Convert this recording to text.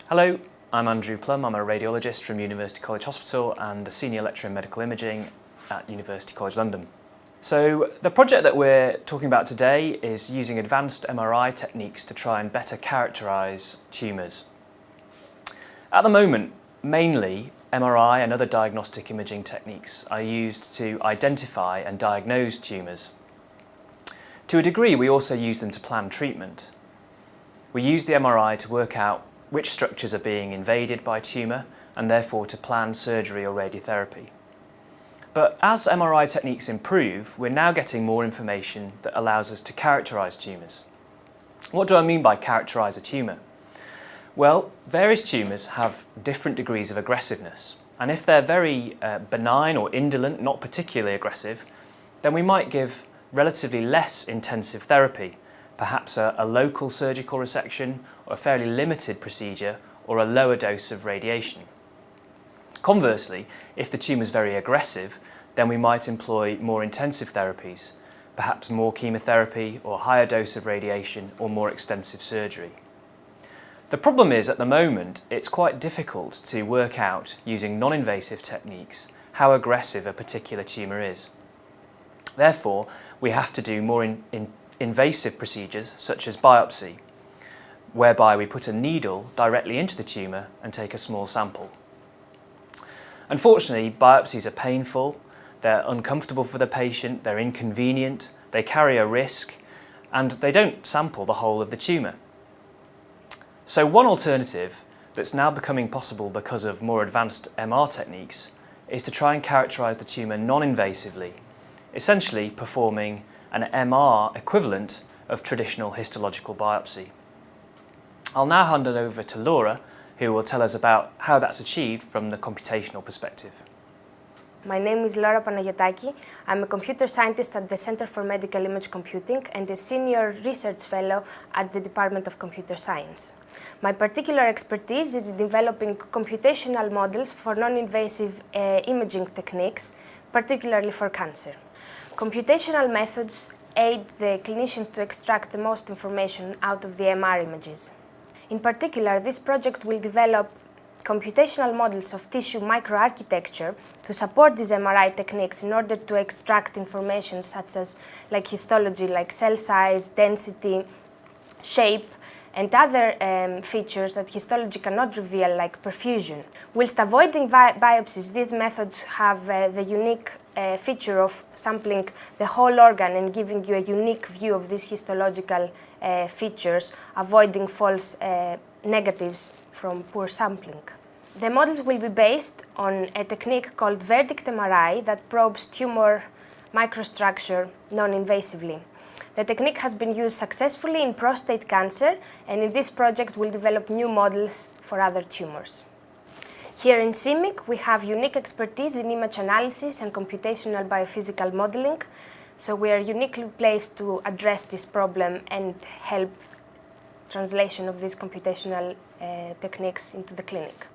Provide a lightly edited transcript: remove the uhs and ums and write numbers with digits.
Hello, I'm Andrew Plum. I'm a radiologist from University College Hospital and a senior lecturer in medical imaging at University College London. So the project that we're talking about today is using advanced MRI techniques to try and better characterise tumours. At the moment, mainly MRI and other diagnostic imaging techniques are used to identify and diagnose tumours. To a degree, we also use them to plan treatment. We use the MRI to work out which structures are being invaded by a tumour and therefore to plan surgery or radiotherapy. But as MRI techniques improve, we're now getting more information that allows us to characterise tumours. What do I mean by characterise a tumour? Well, various tumours have different degrees of aggressiveness, and if they're very benign or indolent, not particularly aggressive, then we might give relatively less intensive therapy, perhaps a local surgical resection or a fairly limited procedure or a lower dose of radiation. Conversely, if the tumour is very aggressive, then we might employ more intensive therapies, perhaps more chemotherapy or a higher dose of radiation or more extensive surgery. The problem is, at the moment, it's quite difficult to work out, using non-invasive techniques, how aggressive a particular tumour is. Therefore, we have to do more invasive procedures, such as biopsy, whereby we put a needle directly into the tumour and take a small sample. Unfortunately, biopsies are painful, they're uncomfortable for the patient, they're inconvenient, they carry a risk, and they don't sample the whole of the tumour. So one alternative that's now becoming possible because of more advanced MR techniques is to try and characterise the tumour non-invasively, essentially performing an MR equivalent of traditional histological biopsy. I'll now hand it over to Laura, who will tell us about how that's achieved from the computational perspective. My name is Laura Panagiotaki. I'm a computer scientist at the Center for Medical Image Computing and a senior research fellow at the Department of Computer Science. My particular expertise is in developing computational models for non-invasive imaging techniques, particularly for cancer. Computational methods aid the clinicians to extract the most information out of the MR images. In particular, this project will develop computational models of tissue microarchitecture to support these MRI techniques in order to extract information such as histology, like cell size, density, shape, and other features that histology cannot reveal, like perfusion. Whilst avoiding biopsies, these methods have the unique feature of sampling the whole organ and giving you a unique view of these histological features, avoiding false negatives from poor sampling. The models will be based on a technique called VERDICT-MRI that probes tumour microstructure non-invasively. The technique has been used successfully in prostate cancer, and in this project we'll develop new models for other tumours. Here in CIMIC, we have unique expertise in image analysis and computational biophysical modelling, so we are uniquely placed to address this problem and help translation of these computational techniques into the clinic.